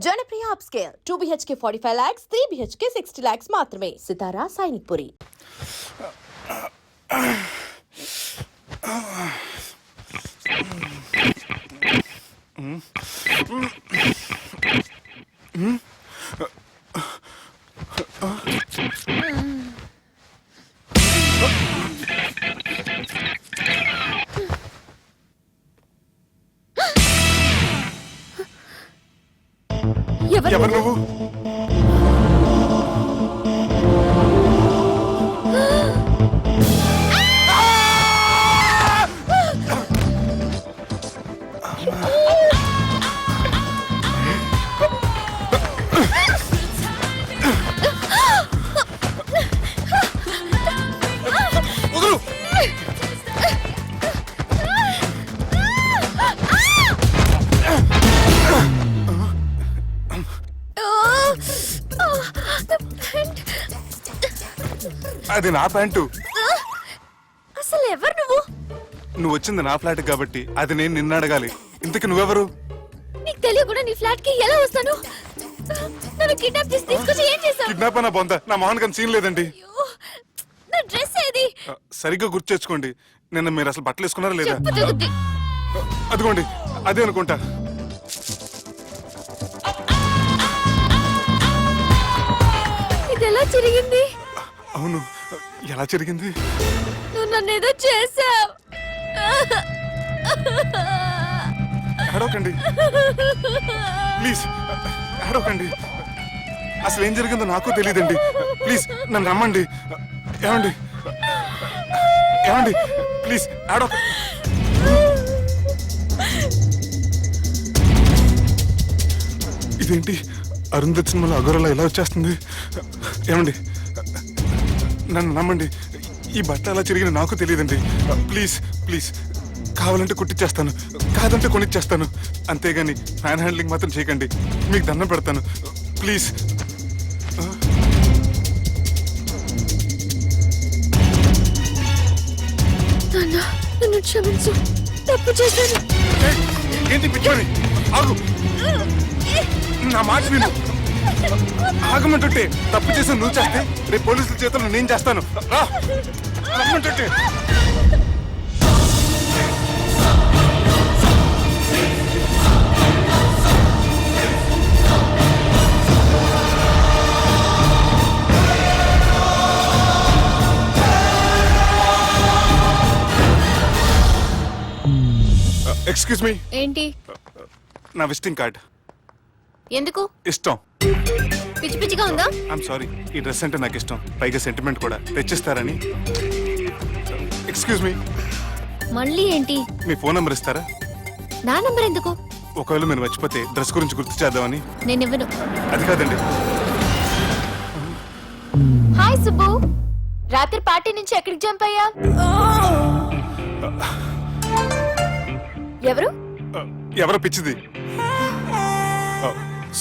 Janapriya upscale 2 BHK 45 lakhs, 3 BHK 60 lakhs మాత్రమే. సితారా సైనిక్పురి. ఎవరు నువ్వు? అది నా ప్యాంటు. అసలు ఎవరు నువ్వు? నువ్వు వచ్చింది నా ఫ్లాట్ కాబట్టి అది నేను నిన్ను అడగాలి. ఇంతకి నువ్వెవరు? నీకు తెలియకుండా నీ ఫ్లాట్ కి ఎలా వస్తాను? నన్ను కిడ్నాప్ చేసి తీసుకొచ్చి ఏం చేసావు? కిడ్నాప్ అన్న బొంద, నా మొహన్ కన్నా సీన్ లేదండి. నా డ్రెస్ ఏది? సరిగ్గా గుర్తు తెచ్చుకోండి. నిన్న మీరు అసలు బట్టలు వేసుకున్నారా లేదా? చెప్పు తెగుద్ది. అదిగోండి అదే అనుకుంటా. ఇది ఎలా జరిగింది? అవును, ఎలా జరిగింది? నువ్వు నన్ను ఏదో చేసావు. ఏడవకండి ప్లీజ్, ఏడవకండి. అసలు ఏం జరిగిందో నాకు తెలియదండి. ప్లీజ్ నన్ను రమ్మండి. ఏమండి ఏమండి ప్లీజ్ ఏడవ. ఇదేంటి అరుంధతి సినిమాలో అగోరలా ఎలా వచ్చేస్తుంది? ఏమండి నన్ను నమ్మండి. ఈ బట్ట అలా చిరిగిన నాకు తెలియదండి. ప్లీజ్ ప్లీజ్, కావాలంటే కుట్టిచ్చేస్తాను, కాదంటే కొనిచ్చేస్తాను. అంతేగాని హ్యాండ్ హ్యాండ్లింగ్ మాత్రం చేయకండి. మీకు దండం పెడతాను ప్లీజ్. నన్ను క్షమించు, తప్పు చేశాను. ఏంటి పిచ్చోని? ఆగు, నా మాట విను. ఆగమంటుంటే తప్పు చేసి నువ్వు చేస్తే రేపు పోలీసుల చేతుల్లో నేను చేస్తాను. రా రమ్మంటుంటే. Excuse me. ఏంటి? నా విజిటింగ్ కార్డ్. ఎందుకు? ఇష్టం. పిచ్చి పిచ్చిగా ఉందా? ఐఎమ్ సారీ, ఈ డ్రెస్ అంటే నాకు ఇష్టం, పైగా సెంటిమెంట్ కూడా. తెచ్చిస్తారని. Excuse me. మళ్ళీ ఏంటి? మీ ఫోన్ నెంబర్ ఇస్తారా? నా నంబర్ ఎందుకు? ఒకవేళ మీరు మర్చిపోతే డ్రెస్ గురించి గుర్తు చేద్దామని. నేను ఇవ్వను. అది కాదండి. హాయ్ సుబ్బు, రాత్రి పార్టీ నుంచి ఎక్కడికి జంప్ అయ్యా? ఎవరు? ఎవరో పిచ్చిది.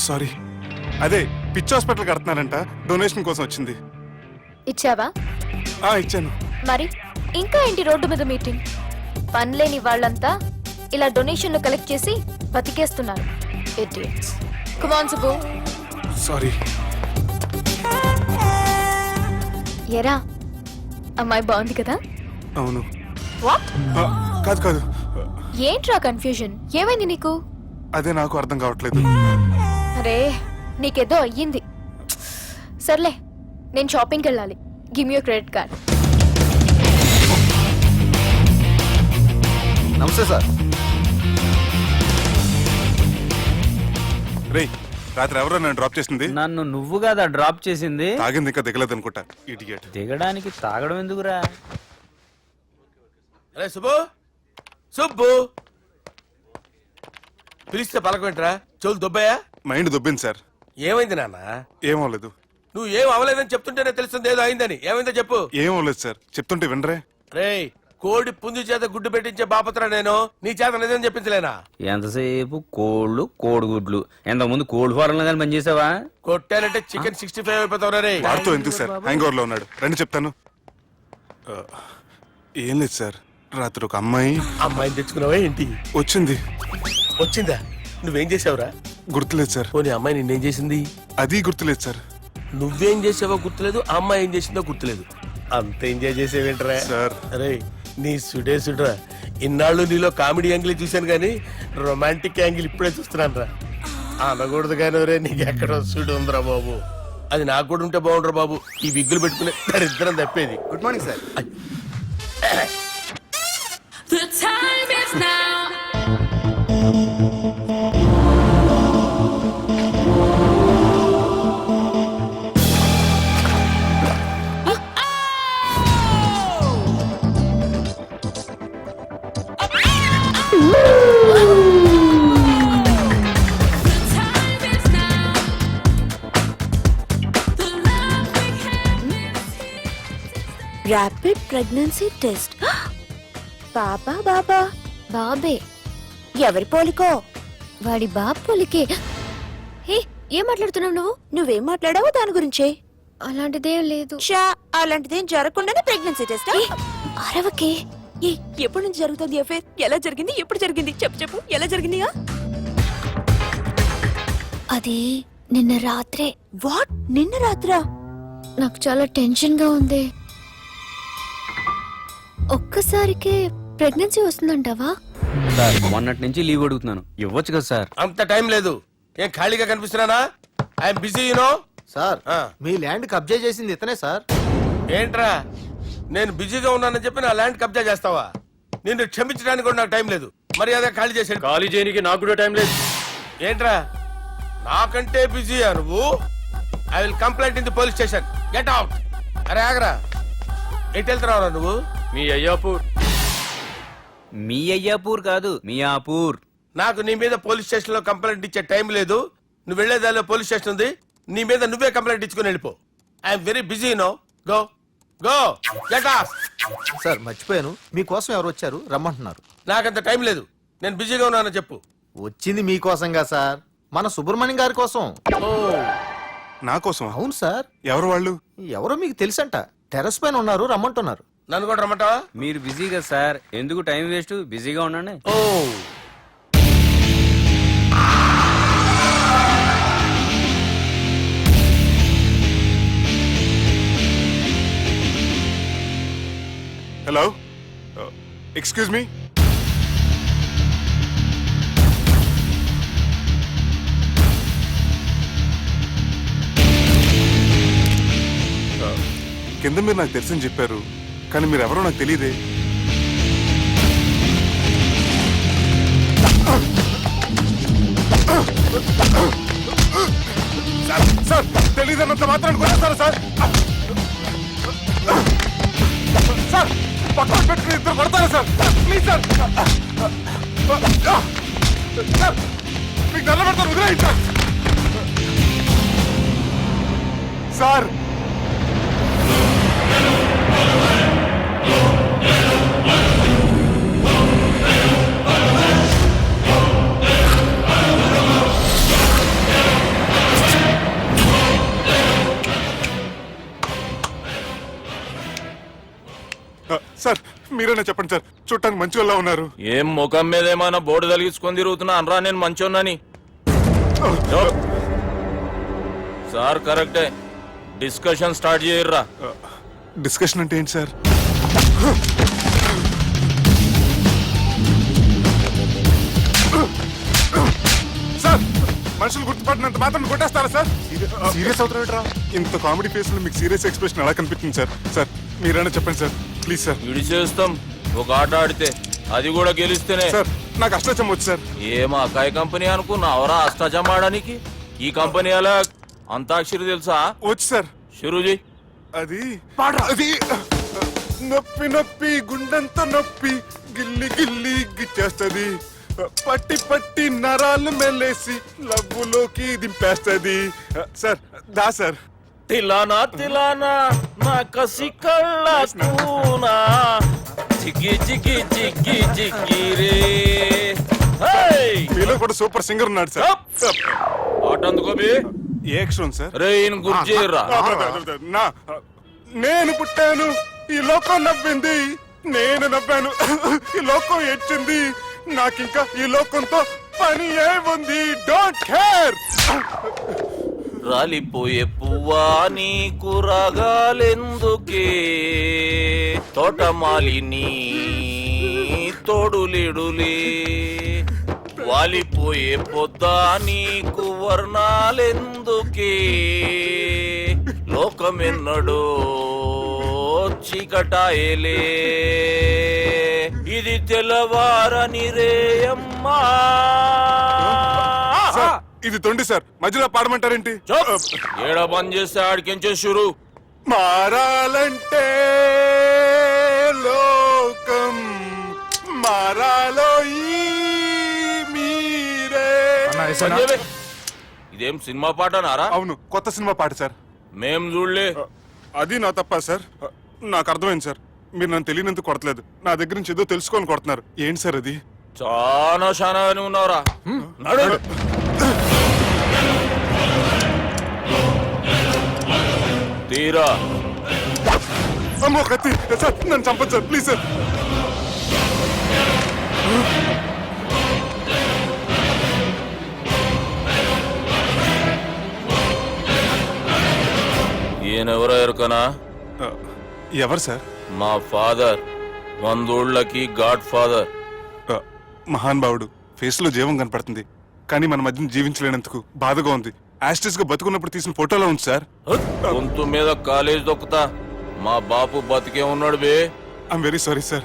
సారీ, అదే పిచ్చి హాస్పిటల్ కడుతున్నారంట, డొనేషన్ కోసం వచ్చింది. ఇచ్చావా? ఇచ్చాను. మరి ఇంకా ఏంటి రోడ్డు మీద మీటింగ్? పనిలేని వాళ్ళంతా ఇలా డొనేషన్లు కలెక్ట్ చేసి బతికేస్తున్నారు. Idiots. Come on Subbu. Sorry. ఎరా, అమ్మాయి బాగుంది కదా? అవును. వాట్? కాదు కాదు. ఏంట్రా కన్ఫ్యూజన్? ఏమైంది నీకు? అదే నాకు అర్థం కావట్లేదు. అరే, నీకేదో అయ్యింది. సర్లే, నేను షాపింగ్కి వెళ్ళాలి. Give me your credit card. నమస్తే సార్. రే, రాత్రి ఎవరో నన్ను డ్రాప్ చేసింది? నన్ను నువ్వు కదా డ్రాప్ చేసింది. తాగింది ఇంకా దిగలేదు అనుకుంటా. ఇడియట్. దిగడానికి తాగడం ఎందుకురా? అరే సుబ్బు, సుబ్బు పిలిస్తే పలకమేంట్రా? చెవులు దొబ్బాయా? Mind దొబ్బింది sir. ఏమైంది నాన్న? ఏమవలేదు. నువ్వు ఏం అవలేదని చెప్తుంటేనే తెలుస్తుంది ఏదో అయిందని. ఏమైందో చెప్పు. ఏమవలేదు సార్, చెప్తుంటే వినరే. రేయ్, కోడి పుంజు చేత గుడ్డు పెట్టించే బాపత్ర నేను. నీ చేత నిజం చెప్పించలేనా? ఎంతసేపు కోళ్ళు కోడిగుడ్లు. ఎంతకుముందు కోడి ఫారంలో కానీ పనిచేసావా? కొట్టాలంటే చికెన్ 65 అయిపోతావు రే. వాడుతూ ఎందుకు సార్, హ్యాంగ్ ఓవర్ లో ఉన్నాడు. రండి చెప్తాను. ఏం లేదు సార్, రాత్రి ఒక అమ్మాయిని తెచ్చుకున్నావా ఏంటి? వచ్చింది. వచ్చిందా? నువ్వేం చేసావురా? గుర్తులేదు సార్. పోనీ అమ్మాయి నిన్నేం చేసింది? అది గుర్తులేదు సార్. నువ్వేం చేసావో గుర్తులేదు, ఆ అమ్మాయి ఏం చేసిందో గుర్తులేదు. అంత ఎంజాయ్ చేసేవేంట్రా సార్. అరే నీ సుడే సుడ్రా. ఇన్నాళ్ళు నీలో కామెడీ యాంగిల్ చూశాను కానీ రొమాంటిక్ యాంగిల్ ఇప్పుడే చూస్తున్నాను రా. అనకూడదు కానీ రే నీకు ఎక్కడ సుడు ఉందిరా బాబు. అది నాకు కూడా ఉంటే బాగుండ్రా బాబు. ఈ విగ్గులు పెట్టుకునే దరిద్రం తప్పేది. Good morning sir. The time is now. Rapid pregnancy test. బాబా బాబా బాబే, ఎవరి పోలికో? వాడి బాబ్ పోలికే. హే, ఏం మాట్లాడుతున్నావు నువ్వు? నువ్వేం మాట్లాడావో దాని గురించే. అలాంటిదేం లేదు. షా, అలాంటిదేం జరగకుండానే ప్రెగ్నెన్సీ టెస్ట్. అరవకే. ఎప్పటి నుంచి జరుగుతుంది అఫేర్? ఎలా జరిగింది? ఎప్పుడు జరిగింది? చెప్పు చెప్పు, ఎలా జరిగింది? అది నిన్న రాత్రే. వాట్? నిన్న రాత్రా? నాకు చాలా టెన్షన్ గా ఉంది. ఒక్కసారికే ప్రెగ్నెన్సీ వస్తుందంటావా? సార్ మొన్నటి నుంచి లీవ్ అడుగుతున్నాను, ఇవ్వచ్చు కదా సార్? అంత టైం లేదు. ఏం ఖాళీగా కనిపిస్తున్నానా? I'm busy you know. సార్ మీ ల్యాండ్ కబ్జా చేసింది ఇతనే సార్. ఏంట్రా నేను బిజీగా ఉన్నానని చెప్పి నా ల్యాండ్ కబ్జా చేస్తావా? నిన్ను క్షమించడానికి కూడా నాకు టైం లేదు. మర్యాద ఖాళీ చేసాడు. ఖాళీ చేయడానికి నాకు కూడా టైం లేదు. ఏంట్రా నాకంటే బిజీయా నువ్వు? I will complaint in the police station. Get out. అరే ఆగరా, ఎటు వెళ్తున్నావురా నువ్వు? మీ అయ్యాపూర్. మీ అయ్యాపూర్ కాదు, మియాపూర్. నాకు నీ మీద పోలీస్ స్టేషన్ లో కంప్లైంట్ ఇచ్చే టైం లేదు. నువ్వు వెళ్లేదాలో పోలీస్ స్టేషన్ ఉంది. నీ మీద నువ్వే కంప్లైంట్ ఇచ్చుకుని వెళ్ళిపో. I'm very busy no. Go go get off. Sir మర్చిపోయాను, మీకోసం ఎవరు వచ్చారు రమ్మంటున్నారు. నాకంత టైం లేదు, నేను బిజీగా ఉన్నానని చెప్పు. వచ్చింది మీకోసంగా సార్, మన సుబ్రహ్మణ్యం గారి కోసం. ఓ నా కోసం? అవును సార్. ఎవరు వాళ్ళు? ఎవరో మీకు తెలుసంట, టెర్రస్ పైన ఉన్నారు, రమ్మంటున్నారు. నన్ను కూడా రమ్మంటావా? మీరు బిజీ కదా సార్, ఎందుకు టైం వేస్ట్, బిజీగా ఉండండి. ఓ హలో, ఎక్స్క్యూజ్ మీ. కింద మీరు నాకు తెలుసని చెప్పారు, కానీ మీరు ఎవరో నాకు తెలియదే. సార్ తెలియదన్నంత మాత్రం కొనేస్తారా సార్? సార్ పక్కన పెట్టుకుని ఇద్దరు కొడతారా సార్? Please sir. సార్ మీకు దండం పెడతాను, వదిలేయండి సార్. సార్ సార్ మీరేనా చెప్పండి సార్, చూడటానికి మంచి వాళ్ళ ఉన్నారు. ఏం ముఖం మీద ఏమైనా బోర్డు తలిగించుకొని తిరుగుతున్నా అనరా నేను మంచోన్నాని? సార్ కరెక్టే, డిస్కషన్ స్టార్ట్ చేయర్రా. డిస్కషన్ అంటే ఏంటి సార్? సార్ మనుషులు గుర్తుపట్టినంత మాత్రం కొట్టేస్తారా సార్? సీరియస్ అవుతున్నా? ఇంత కామెడీ ఫేస్ లో మీకు సీరియస్ ఎక్స్ప్రెషన్ ఎలా కనిపిస్తుంది సార్? సార్ మీరైనా చెప్పండి సార్, ప్లీజ్ సార్. విడిచేస్తాం ఒక ఆట ఆడితే, అది కూడా గెలిస్తేనే. సార్ నాకు అష్టాచం వచ్చు సార్. ఏం అకాయ కంపెనీ అనుకున్నావరా అష్టాచం ఆడడానికి? ఈ కంపెనీ అలా అంతాక్షరి తెలుసా? వచ్చు సార్. షురూజీ. అది అది నొప్పి నొప్పి గుండెంతో నొప్పి గిల్లి గిల్లి గిచ్చేస్తది, పట్టి పట్టి నరాలు మెల్లేసి లవ్వులోకి దింపేస్తది. సార్ దా సార్. తిలానా తిలానా నా కసి కళ్ళ కూనా జిగి జిగి జిగి జిగి రే. మీలో కూడా సూపర్ సింగర్ ఉన్నాడు సార్. ఆట అందుకోబి ఏ అక్షరం సార్? రే ఈయన గుర్తు చేయరా. నా నేను పుట్టాను, ఈ లోకం నవ్వింది, నేను నవ్వాను, ఈ లోకం ఏడ్చింది, నాకింకా ఈ లోకంతో పని ఏముంది, డోంట్ కేర్. రాలిపోయే పువ్వా నీకు రాగాలెందుకే, తోటమాలిని తోడులేడులే, వాలిపోయే పొద్దా నీకు వర్ణాలెందుకే, లోకమెన్నడో చీకటాయలే, ఇది తెల్లవారని రేయమ్మా. సార్, ఇది తొండి సార్, మధ్యలో పాడమంటారేంటి? ఏడ బంద్ చేస్తే ఆడికించే షురు. మారాలంటే లోకం మారాలో ఈ మీరే. బంద్ చేయవే. ఇదేం సినిమా పాట నారా? అవును, కొత్త సినిమా పాట సార్. మేం చూడలే. అది నా తప్ప సార్. నాకు అర్థమైంది సార్, మీరు నన్ను తెలియనందుకు కొడతలేదు, నా దగ్గర నుంచి ఏదో తెలుసుకొని కొడుతున్నారు. ఏంటి సార్ అది? చాలా శానాగానే ఉన్నావురా. నడు. తీరా. అమ్మో కత్తి సార్, నన్ను చంపదు సార్, ప్లీజ్ సార్. ఈయనెవరో ఎరుకనా? ఎవరు సార్? మా ఫాదర్, 100 గాడ్ ఫాదర్. మహాన్ భావుడు, ఫేస్ లో జీవం కనపడుతుంది, కానీ మన మధ్యన జీవించలేనందుకు బాధగా ఉంది. యాస్టిస్ గా బతుకున్నప్పుడు తీసిన ఫోటోలో ఉంది సార్. గొంతు మీద కాలేజ్ దొక్కుతా. మా బాపు బతికే ఉన్నాడు బే. I'm very sorry sir.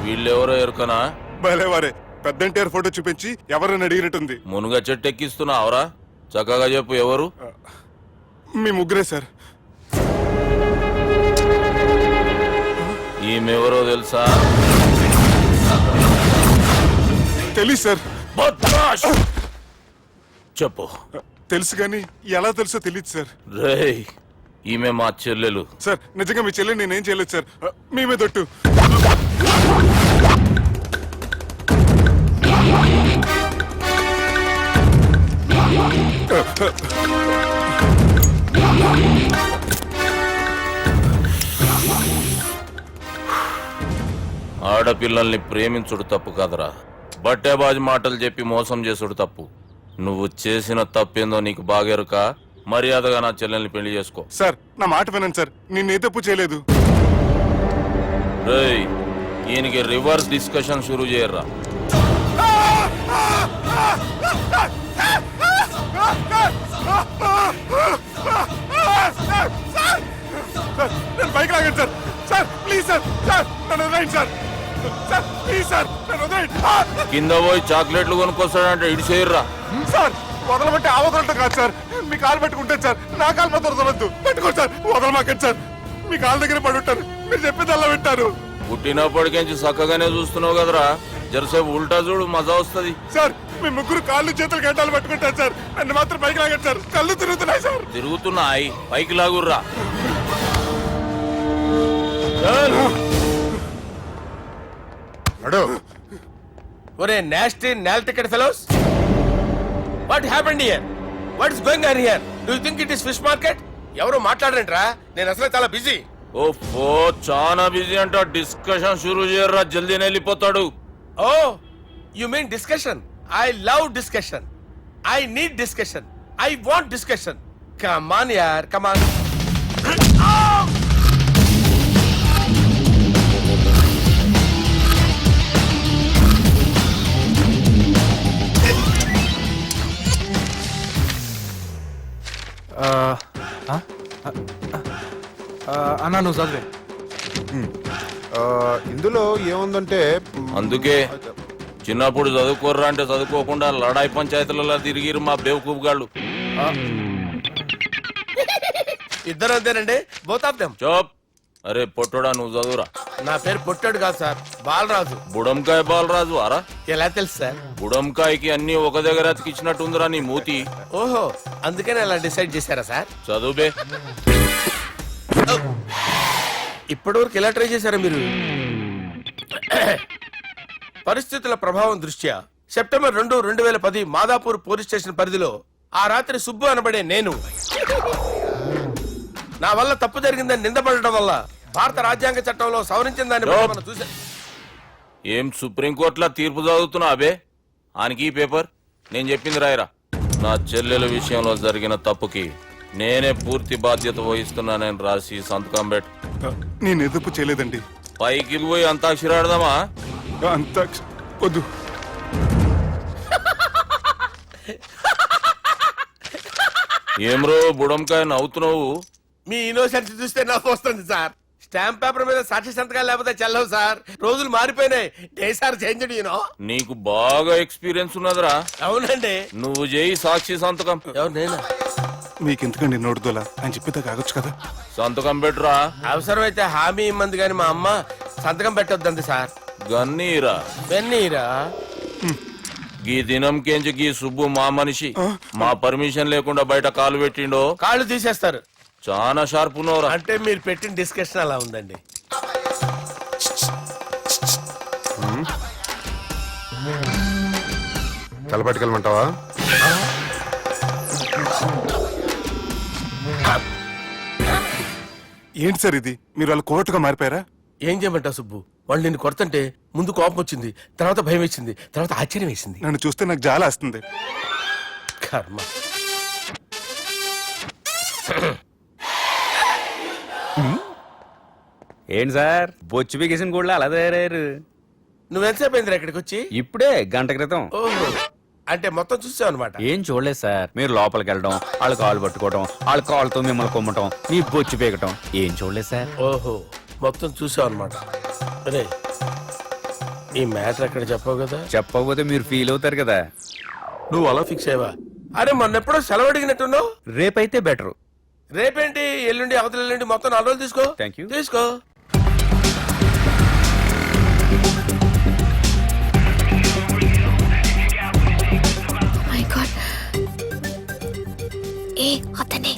వీళ్ళెవరో ఎరుకనా? భలేవారే, పెద్ద ఎన్టీఆర్ ఫోటో చూపించి ఎవరైనా అడిగినట్టుంది. మునుగ చెట్టు ఎక్కిస్తున్నావురా? చక్కగా చెప్పు, ఎవరు? మీ ముగ్గురే సార్. ఈమెవరో తెలుసా? తెలీదు సార్. బద్మాష్! చెప్పు. తెలుసు కానీ ఎలా తెలుసో తెలియదు సార్. రేయ్, ఈమె మా చెల్లెలు. సార్, నిజంగా మీ చెల్లెని నేనేం చేయలేదు సార్, మీ మీద ఒట్టు. ఆడపిల్లల్ని ప్రేమించుడు తప్పు కాదురా, బట్టేబాజు మాటలు చెప్పి మోసం చేసుడు తప్పు. నువ్వు చేసిన తప్పేందో నీకు బాగెరుక. మర్యాదగా నా చెల్లెల్ని పెళ్లి చేసుకో. సార్, నా మాట వినండి సార్, నేను ఏ తప్పు చేయలేదు. రేయ్, ఈయనకి రివర్స్ డిస్కషన్ షురూ చేయర్రా. నేను బైక్ లాగండి sir. Sir please sir, sir నన్ను వదిలేయండి సార్. సార్ ప్లీజ్ సార్, నన్ను వదిలేయండి. కింద పోయి చాక్లెట్లు కొనుక్కొస్తాడంటే ఇటు చేయర్రా. సార్, వదలబట్టి ఆ వదలటం కాదు సార్, మీ కాలు పెట్టుకుంటాను సార్, నా కాలు మాత్రం వదలవద్దు. పెట్టుకోండి సార్, వదలమాకండి సార్, మీ కాలు దగ్గర పడి ఉంటారు, మీరు చెప్పేది అలా వింటారు. పుట్టినప్పటికేంచి చక్కగానే చూస్తున్నావు కదరా, జరసేపు ఉల్టా చూడు, మజా వస్తుంది. సార్, మీ ముగ్గురు కాళ్ళు చేతులు గంటలు పట్టుకుంటారు సార్, నన్ను మాత్రం పైకి లాగండి సార్, కళ్ళు తిరుగుతున్నాయి సార్. తిరుగుతున్నాయి, పైకి లాగుర్రా. ఒరే నాస్టీ నాల్ ticket fellows, what happened here? What is going on here? Do you think it is fish market? ఎవరు మాట్లాడరంట్రా, నేను అసలే చాలా బిజీ. ఓ చాలా బిజీ అంట. డిస్కషన్ షురూ చేయర్రా, జల్దీ వెళ్ళిపోతాడు. Oh you mean discussion? I love discussion, I need discussion, I want discussion. Come on యార్, కమ్ ఆన్. అన్నా నువ్వు చదివే. ఇందులో ఏముందంటే అందుకే చిన్నప్పుడు చదువుకోర్రా అంటే చదువుకోకుండా లడాయి పంచాయతీలలో తిరిగిరు మా బేవకూఫ్ గాళ్ళు. ఇద్దరు అంతేనండి, బోత్ ఆఫ్ దెమ్. చోప్. అరే పొట్టోడా, నువ్వు చదువురా. నా పేరు పొట్టాడు కాదు సార్, బాలరాజు. బుడంకాయ బాలరాజు అరా? ఎలా తెలుసు సార్? బుడంకాయకి అన్ని ఒక దగ్గర అతికిచ్చినట్టుందిరా నీ మూతి. ఓహో, అందుకని అలా డిసైడ్ చేశారా సార్? చదువుబే. ఇప్పటి వరకు ఎలా ట్రై చేశారా మీరు? పరిస్థితుల ప్రభావం దృష్ట్యా సెప్టెంబర్ 2, 2010 మాదాపూర్ పోలీస్ స్టేషన్ పరిధిలో ఆ రాత్రి సుబ్బు అనబడే నేను నా వల్ల తప్పు జరిగిందని నిందపడటం వల్ల భారత రాజ్యాంగ చట్టంలో సవరించిన దాన్ని బట్టి మనం చూసా. ఏం సుప్రీంకోర్టులో తీర్పు చదువుతున్నా అబే ఆనికి ఈ పేపర్ నేను చెప్పింది రాయరా. నా చెల్లెల విషయంలో జరిగిన తప్పుకి నేనే పూర్తి బాధ్యత వహిస్తున్నానని రాసి సంతకం పెట్టు. నేను ఎదుపు చేయలేదండి. పైకి పోయి అంతాక్షరి ఆడదామా? అంత వద్దు. ఏమ్రో బుడంకాయ నవ్వుతున్నావు? మీ ఇన్నోసెన్స్ చూస్తే నవ్వు వస్తుంది సార్. స్టాంప్ పేపర్ మీద సాక్షి సంతకాలు లేకపోతే చెల్లవు సార్. రోజులు మారిపోయినాయి. Day sir change you know. నీకు బాగా ఎక్స్పీరియన్స్ ఉన్నదిరా. అవునండి. నువ్వు చేయి సాక్షి సంతకం. ఎవరు నేనా? మీకెందుకండి నోడుదోలా అని చెప్పేదా కాగొచ్చు కదా. సంతకం పెట్టురా. అవసరమైతే హామీ ఇమ్మంది కానీ మా అమ్మ సంతకం పెట్టొద్దండి సార్. గన్నీరా వెన్నీరా. గీ దినంకేంచి గీ సుబ్బు మా మనిషి మా పర్మిషన్ లేకుండా బయట కాలు పెట్టిండో కాళ్ళు తీసేస్తారు. చాలా షార్ప్ ఉన్నవరా. అంటే మీరు పెట్టిన డిస్కషన్ అలా ఉందండి. తలపట్టుకెళ్ళమంటావా? ఏంటి సార్ ఇది? మీరు వాళ్ళ కోర్టుగా మారిపోయారా? ఏం చేయమంటావు సుబ్బు? వాళ్ళు నిన్ను కొడుతుంటే ముందు కోపం వచ్చింది, తర్వాత భయం వేసింది, తర్వాత ఆశ్చర్యం వేసింది. నన్ను చూస్తే నాకు జాలా వస్తుంది. కర్మ. ఏంటి సార్ బొచ్చు బిగేసిన కూడా అలా తయారయ్యారు? నువ్వెంతసేపు అయిందిరా ఇక్కడికి వచ్చి? ఇప్పుడే గంట క్రితం. ఓహో, అంటే మొత్తం చూసావు అనమాట. ఏం చూడలేదు సార్. మీరు లోపలికి వెళ్ళడం, వాళ్ళ కాళ్ళు పట్టుకోవడం, వాళ్ళ కాళ్ళతో మిమ్మల్ని కొమ్మటం, మీ బొచ్చు పీకటం ఏం చూడలేదు సార్. ఓహో, మొత్తం చూసావు అనమాట. అరే, ఈ మ్యాటర్ అక్కడ చెప్పావు కదా. చెప్పకపోతే మీరు ఫీల్ అవుతారు కదా. నువ్వు అలా ఫిక్స్ అయ్యవా? అరే మొన్నెప్పుడో సెలవు అడిగినట్టున్నావు. రేపైతే బెటరు. రేపేంటి, ఎల్లుండి, అవతల ఎల్లుండి, మొత్తం 4 రోజులు తీసుకో. Thank you. తీసుకో. మై గాడ్, ఏ అతనే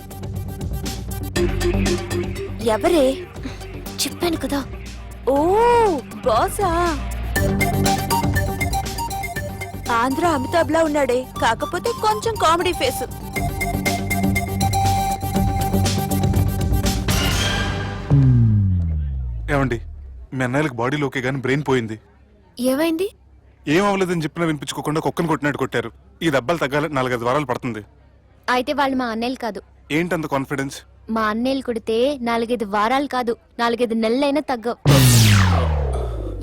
ఎవరే? చెప్పాను కదా. ఓ బాసా. ఆంధ్ర అమితాబ్ లా ఉన్నాడే, కాకపోతే కొంచెం కామెడీ ఫేస్. ఏమండి, మీ అన్నయ్యలకు బాడీలో ఓకే కానీ బ్రెయిన్ పోయింది. ఏమైంది? ఏం అవ్వలేదని చెప్పినా వినిపించుకోకుండా కుక్కను కొట్టినట్టు కొట్టారు. ఈ దెబ్బలు తగ్గాలి 4-5 వారాలు పడుతుంది. అయితే వాళ్ళు మా అన్నయ్యలు కాదు. ఏంటంత కాన్ఫిడెన్స్? మా అన్నయ్యలు కొడితే 4-5 వారాలు కాదు, 4-5 నెలలైనా తగ్గవు.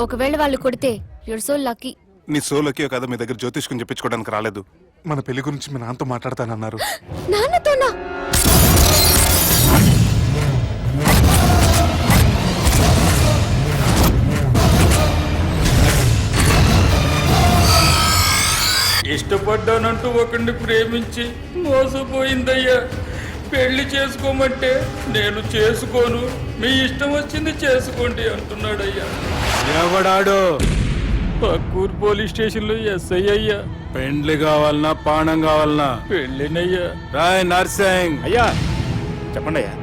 ఒకవేళ వాళ్ళు కొడితే యూర్ సో లక్కీ. నీ సోలోకి కదా మీ దగ్గర జ్యోతిష్కం చెప్పించుకోవడానికి రాలేదు. మన పెళ్లి గురించి మీ నాన్నతో మాట్లాడతానన్నారు. నాన్నతోనా? ఇష్టపడ్డానంటూ ఒకరిని ప్రేమించి మోసపోయిందయ్యా. పెళ్లి చేసుకోమంటే నేను చేసుకోను, మీ ఇష్టం వచ్చింది చేసుకోండి అంటున్నాడయ్యా. ఎవడాడు? పక్కూరు పోలీస్ స్టేషన్ లో ఎస్ఐ అయ్యా. పెండ్లి కావాలనా పానం కావాలనా? పెళ్ళినయ్యా. రాయ్ నర్సింగ్, అయ్యా చెప్పండి అయ్యా.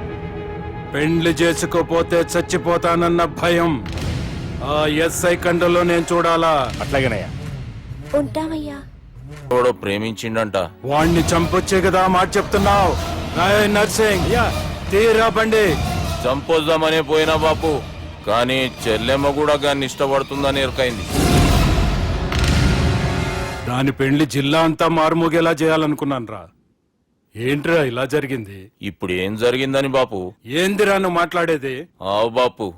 పెండ్లి చేసుకోపోతే చచ్చిపోతానన్న భయం ఆ ఎస్ఐ కండలో నేను చూడాలా? అట్లాగేనయ్యా. ఉంటామయ్యా. ఎవడో ప్రేమించిండంట. వాణ్ణి చంపొచ్చే కదా మాట చెప్తున్నావు? రాయ్ నర్సింగ్, తీరా బండి. చంపొద్దామనే పోయినా బాపు, కానీ చెల్లెమ్మ కూడా గాన్ని ఇష్టపడుతుందని ఎరకైంది. దాని పెండ్లి జిల్లా అంతా మారుమోగేలా చేయాలనుకున్నాను రా. ఏంట్రా ఇలా జరిగింది? ఇప్పుడు ఏం జరిగిందని బాపు? ఏందిరా నువ్వు మాట్లాడేది? ఆవు బాపు,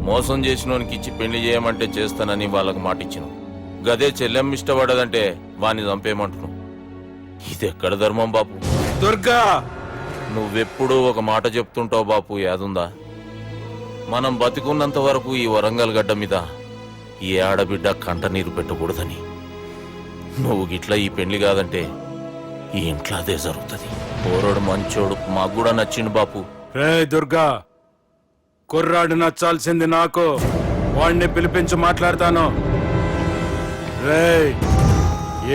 మోసం చేసినోనికి ఇచ్చి పెళ్లి చేయమంటే చేస్తానని వాళ్ళకి మాటిచ్చినావు. గదే చెల్లెమ్మ ఇష్టపడదంటే వాణ్ణి చంపేయమంటున్నావు. ఇది ఎక్కడ ధర్మం బాపు? దుర్గా, నువ్వెప్పుడూ ఒక మాట చెప్తుంటావు బాపు, యాదుందా? మనం బతికున్నంత వరకు ఈ వరంగల్ గడ్డ మీద ఈ ఆడబిడ్డ కంట నీరు పెట్టకూడదని. నువ్వు గిట్లా ఈ పెళ్లి కాదంటే ఈ ఇంట్లో అదే జరుగుతుంది. పోరోడు మంచోడు, మాకు కూడా నచ్చిండు బాపు. రే దుర్గా, కుర్రాడు నచ్చాల్సింది నాకు. వాణ్ణి పిలిపించి మాట్లాడతాను. రే,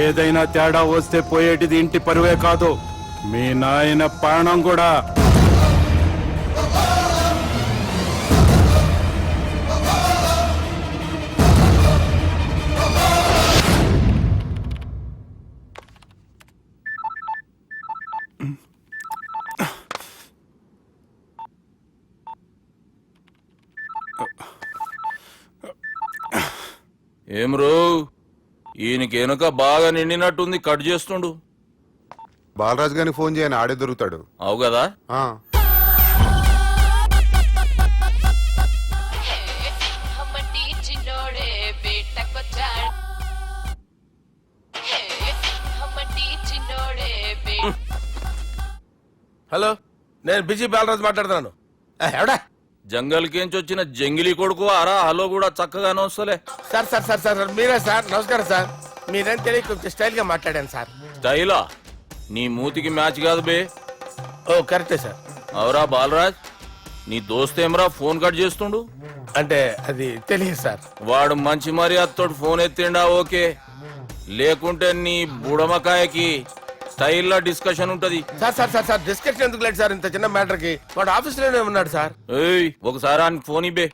ఏదైనా తేడా వస్తే పోయేటిది ఇంటి పరువే కాదు, మీ నాయన ప్రాణం కూడా. ఏం రో ఈయనకి వెనుక బాగా నిండినట్టుంది, కట్ చేస్తుండు. బాలరాజు గారికి ఫోన్ చేయని ఆడే దొరుకుతాడు. అవు కదా. హలో, నేను బిజీ బాలరాజు మాట్లాడుతున్నాను. ఎవడా జంగల్కేంచి వచ్చిన జంగిలీ కొడుకు ఆరా హలో కూడా చక్కగానే వస్తలే. సార్ సార్ సార్ సార్ మీరే సార్? నమస్కారం సార్. మీరేం తెలియక కొంచెం స్టైల్ గా మాట్లాడాను సార్. స్టైలా? నీ మూతికి మ్యాచ్ కాదు బే. ఓ కరెక్టే సార్. అవరా బాలరాజ్, నీ దోస్త్ ఏమరా ఫోన్ కట్ చేస్తుండు? అంటే అది తెలియదు సార్. వాడు మంచి మర్యాదతో ఫోన్ ఎత్తిండా ఓకే, లేకుంటే నీ బుడమకాయకి స్టైల్లో డిస్కషన్ ఉంటది. Sir sir sir sir discussion ఎందుకు లేదు సార్? ఇంత చిన్న మ్యాటర్ కి వాడు ఆఫీస్ లోనే ఉన్నాడు సార్. ఏయ్ ఒకసారి ఆయన ఫోన్ ఇబ్బే.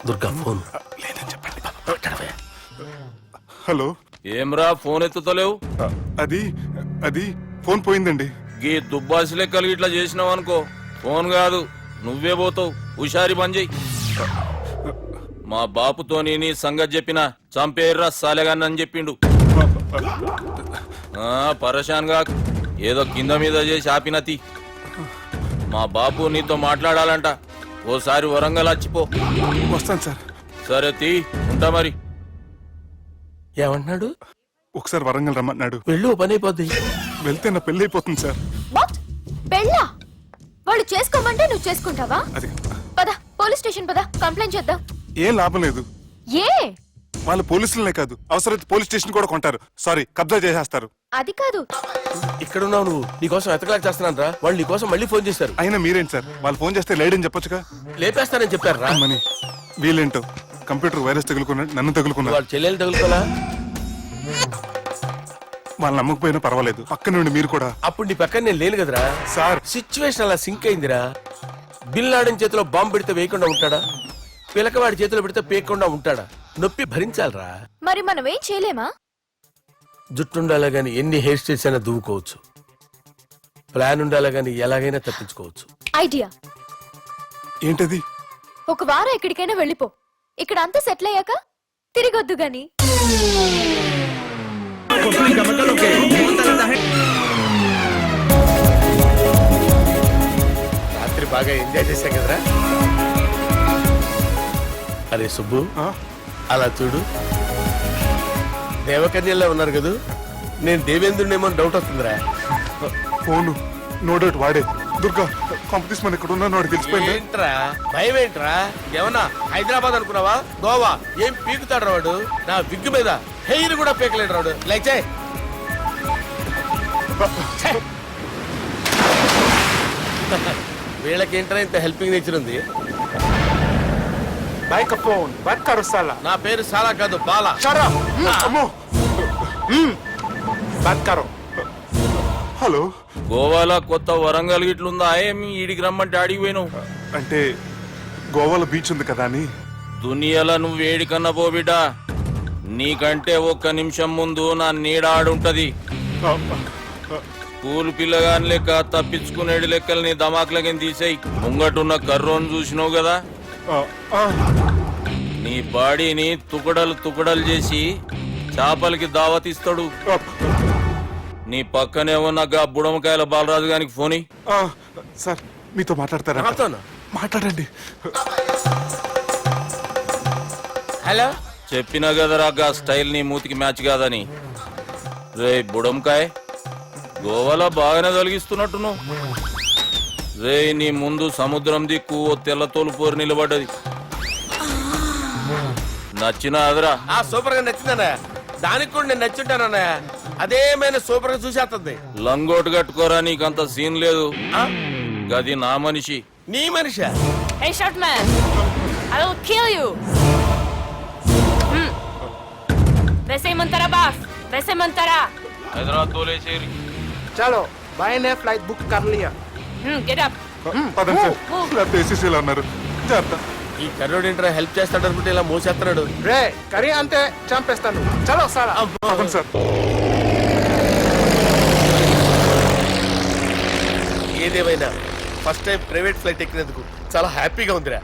దుర్గా ఫోన్. హలో. ఏమ్రా ఫోన్ ఎత్తుతలేవు? అది అది ఫోన్ పోయిందండి. గీ దుబ్బాసి లెక్కలు ఇట్లా చేసినావు అనుకో, ఫోన్ కాదు నువ్వే పోతావు. హుషారి పని చెయ్యి. మా బాపుతో నీ సంగతి చెప్పిన చంపేర్రా సాలెగాన్ని అని చెప్పిండు. పరేషాన్ గా ఏదో కింద మీద చేసి ఆపినతి. మా బాపు నీతో మాట్లాడాలంట, ఓసారి వరంగల్ వచ్చిపో. వస్తాను సార్. సరే తీ, ఉంటా మరి. ఏమంటున్నాడు? ఒకసారి వరంగల్ రమ్మన్నాడు. వెళ్ళు, పని అయిపోద్ది. వెళ్తే నా పెళ్లి అయిపోతుంది సార్. వాట్? పెళ్ళా? వాళ్ళు చేసుకోమంటే నువ్వు చేసుకుంటావా? అది పద పోలీస్ స్టేషన్ పద, కంప్లైంట్ చేద్దాం. ఏం లాభం లేదు. ఏ? వాళ్ళు పోలీసులనే కాదు, అవసరమైతే పోలీస్ స్టేషన్ కూడా కొంటారు. సారీ, కబ్జా చేసేస్తారు. అది కాదు. ఇక్కడ ఉన్నావు నువ్వు, నీకోసం ఎతకలేక చేస్తున్నాను రా. వాళ్ళు నీకోసం మళ్ళీ ఫోన్ చేశారు. అయినా మీరేంటి సార్, వాళ్ళు ఫోన్ చేస్తే లేడని చెప్పొచ్చుగా. లేపేస్తానని చెప్పారు రా. మని వీళ్ళేంటో కంప్యూటర్ వైరస్ తగులుకున్నాడు, నన్ను తగులుకున్నాడు. వాళ్ళ చెల్లెలు తగులుకోలా? వాళ్ళు నమ్మకపోయినా పర్వాలేదు, పక్క నుండి మీరు కూడా. అప్పుడు నీ పక్కన నేను లేను కదరా సార్. సిచ్యువేషన్ అలా సింక్ అయిందిరా. బిల్ లాడెన్ చేతిలో బాంబు పెడితే వేయకుండా ఉంటాడా? పిలకవాడి చేతిలో పెడితే పేయకుండా ఉంటాడా? నొప్పి భరించాలరా. మరి మనం ఏం చేయలేమా? జుట్టుండాలా గాని ఎన్ని హెయిర్ స్టైల్స్ అయినా దువ్వుకోవచ్చు. ప్లాన్ ఉండాలా గాని ఎలాగైనా తప్పించుకోవచ్చు. ఐడియా ఏంటది? ఒక వారం ఎక్కడికైనా వెళ్ళిపో. ఇక్కడ అంతా సెటిల్ అయ్యాక తిరిగొద్దు గాని. రాత్రి బాగా ఎంజాయ్ చేశా కదరా. అరే సుబ్బు, అలా చూడు, దేవకన్యల్లో ఉన్నారు కదూ. నేను దేవేంద్రునేమో డౌట్ వస్తుందిరా. ఫోను నో డౌట్ వాడే. దుర్గా కాంపిటీస్ మన ఇక్కడ ఉన్నా వాడు తెలిసిపోయింది. ఏంట్రా భయం ఏంట్రా? ఏమన్నా హైదరాబాద్ అనుకున్నావా? గోవా ఏం పీకుతాడు రాడు. నా విగ్గు మీద హెయిర్ కూడా పీకలేడు రాడు. లైక్ చేయి. వీళ్ళకేంట్రా ఇంత హెల్పింగ్ నేచర్ ఉంది. నా పేరు సాలా కాదు, బాలా. హలో. గోవాలో కొత్త వరంగల్ గిట్లుందా? ఏమి ఈడికి రమ్మంటే అడిగి పోయినావు? అంటే గోవాలో బీచ్ ఉంది కదా అని. దునియాలో నువ్వు వేడికన్నా పో బిడ్డ, నీకంటే ఒక్క నిమిషం ముందు నా నీడ ఆడుంటది. స్కూల్ పిల్లగాని లెక్క తప్పించుకునేడు లెక్కలు నీ దమాకులకి తీసేయి. ముంగటున్న కర్రోని చూసినావు కదా, నీ బాడీని తుకడలు తుకడలు చేసి చేపలకి దావతిస్తాడు. నీ పక్కనే ఉన్న బుడమకాయల బాలరాజు గారికి ఫోన్. సార్ మీతో మాట్లాడతారా? మాట్లాడండి. హలో. చెప్పినా కదరా గా స్టైల్ నీ మూతికి మ్యాచ్ కాదని. రే బుడంకాయ్, గోవాలో బాగానే తొలగిస్తున్నట్టు నువ్వు. రే నీ ముందు సముద్రం దిక్కు ఓ తెల్ల తోలుపోరు నిలబడ్డది. నచ్చిన అదరా? సూపర్ గా నచ్చిందన్నా. దానికి కూడా నేను నచ్చుంటానన్నా. అదేమైనా సూపర్ గా చూసేస్తుంది. లంగోటు కట్టుకోరా, నీకంత సీన్ లేదు. గది నా మనిషి. నీ మనిషా? Hey short man, I will kill you. వేసేయమంటారా బాస్? వేసేయమంటారా? హైదరాబాద్ తోలేసేరి. చలో బాయ్ ఫ్లైట్ బుక్ కర్ లియా. Get up. పదండి సార్, లేకపోతే ఏసీసీలో ఉన్నారు. జాగ్రత్త. ఈ కర్రోడు ఏంట్రా హెల్ప్ చేస్తాడు అనుకుంటే ఇలా మోసేస్తున్నాడు. రే కరీ అంతే చంపేస్తాను. చలో సార్. పదండి సార్. ఏదేమైనా ఫస్ట్ టైం ప్రైవేట్ ఫ్లైట్ ఎక్కినందుకు చాలా హ్యాపీగా ఉందిరా.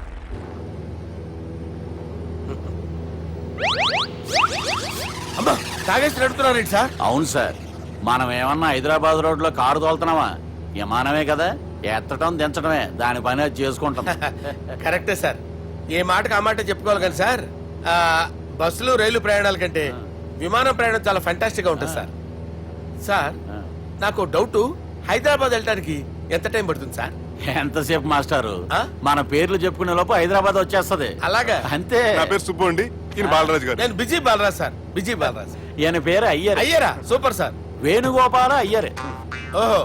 అమ్మా తాగేసి నడుపుతున్నారేంటి సార్? అవును సార్, మనం ఏమన్నా హైదరాబాద్ రోడ్ లో కారు తోలుతున్నామా? విమానమే కదా, ఎత్తడం దించడమే దాని పని అది చేసుకుంటాం. కరెక్టే సార్, ఏ మాటకు ఆ మాట చెప్పుకోవాలి కానీ సార్, బస్సులు రైలు ప్రయాణాల కంటే విమానం ప్రయాణం చాలా ఫంటాస్టిక్ గా ఉంటుంది సార్. సార్ నాకు డౌట్, హైదరాబాద్ వెళ్ళడానికి ఎంత టైం పడుతుంది సార్? ఎంతసేపు మాస్టారు, ఆ? మన పేర్లు చెప్పుకునే లోపు హైదరాబాద్ వచ్చేస్తది. అలాగా? అంతే. నా పేరు సుబ్బు అండి, ఈయన బాలరాజు గారు. నేను busy Balaraj sir, busy Balaraj. ఈయన పేరు అయ్యర్. అయ్యరా? Super sir. వేణుగోపాల అయ్యర్. ఓహో,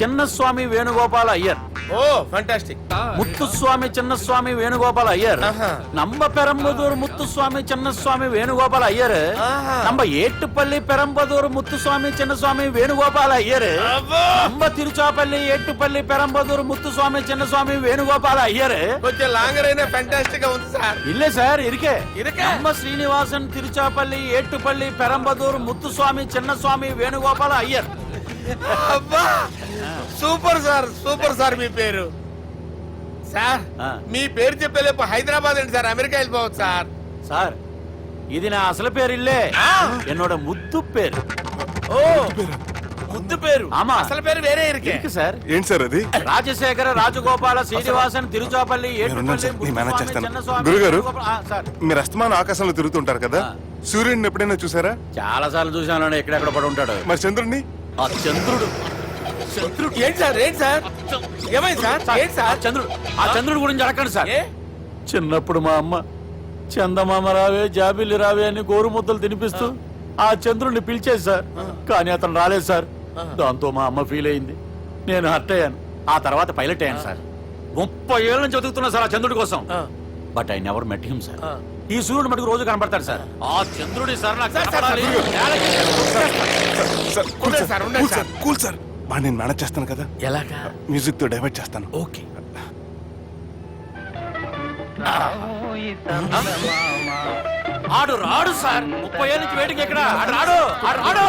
చిన్నస్వామి వేణుగోపాల అయ్యర్. Oh fantastic. ముత్తుస్వామి చిన్నస్వామి వేణుగోపాల అయ్యర్. ఆహా. నంబ పెరంబదూరు ముత్తుస్వామి చిన్నస్వామి వేణుగోపాల అయ్యర్. ఆహా. నంబ ఏట్టుపల్లి పెరంబదూరు ముత్తుస్వామి చిన్నస్వామి వేణుగోపాల అయ్యర్. అబ్బో! నంబ తిరుచాపల్లి ఏట్టుపల్లి పెరంబదూరు ముత్తుస్వామి చిన్నస్వామి వేణుగోపాల అయ్యర్. కొంచెం లాంగర్ అయినా ఫంటాస్టిక్ గా ఉంది సార్. ఇల్లే సార్ ఇరికే. ఇరికే? నంబ శ్రీనివాసన్ తిరుచాపల్లి ఏట్టుపల్లి పెరంబదూరు ముత్తుస్వామి చిన్నస్వామి వేణుగోపాల అయ్యర్. అబ్బా సూపర్ సార్, సూపర్ సార్. మీ పేరు సార్, ఆ. మీ పేరు చెప్పేలేపు హైదరాబాద్ అండి సార్, అమెరికా వెళ్ళిపోవచ్చు సార్. సార్ ఇది నా అసలు పేరు ఇల్లే, ఆ. என்னோட ముద్దు పేరు. ఓ ముద్దు పేరు. ఆమా. అసలు పేరు వేరే ఇరికే. ఇరికి సార్. ఏంటి సార్ అది? రాజశేఖర రాజగోపాల శ్రీనివాసన్ తిరుచాపల్లి మీరున్నాను సార్, నేను మేనేజ్ చేస్తాను. గురుగారు, మీరు అస్తమానం ఆకాశంలో తిరుగుతుంటారు కదా, సూర్యుడిని ఎప్పుడైనా చూసారా? చాలా సార్లు చూసాను, ఎక్కడెక్కడ పడి ఉంటాడు. మరి చంద్రుడిని? ఆ చంద్రుడు. ఏంటి సార్, ఏంటి సార్, ఏమైంది సార్, ఏంటి సార్? చంద్రుడు, ఆ చంద్రుడు గురించి అడగండి సార్. ఏ? చిన్నప్పుడు మా అమ్మ చందమామ రావే జాబిల్లి రావే అని గోరు ముద్దలు తినిపిస్తూ ఆ చంద్రుడిని పిలిచేది సార్, కానీ అతను రాలేదు సార్. దాంతో మా అమ్మ ఫీల్ అయింది, నేను హర్ట్ అయ్యాను. ఆ తర్వాత పైలట్ అయ్యాను సార్. 30 ఏళ్ళ నుంచి చదువుతున్నా సార్ ఆ చంద్రుడి కోసం. But I never met him sir. ఈ సూర్యుడు మటుకు రోజు కనబడతాడు సార్. ఆ చంద్రుడి సార్ నాకు కనపడాలి. సార్, కూల్ ఉండండి సార్, సార్, ఉండండి కూల్ సార్, కూల్ సార్. బాగా నేను మేనేజ్ చేస్తాను కదా, ఎలాగా? మ్యూజిక్ తో డైవర్ట్ చేస్తాను. ఓకే. ఆడు రాడు సార్, 30 ఏళ్ళ నుంచి వేటికి ఎక్కడ ఆడు రాడు, ఆడు రాడు.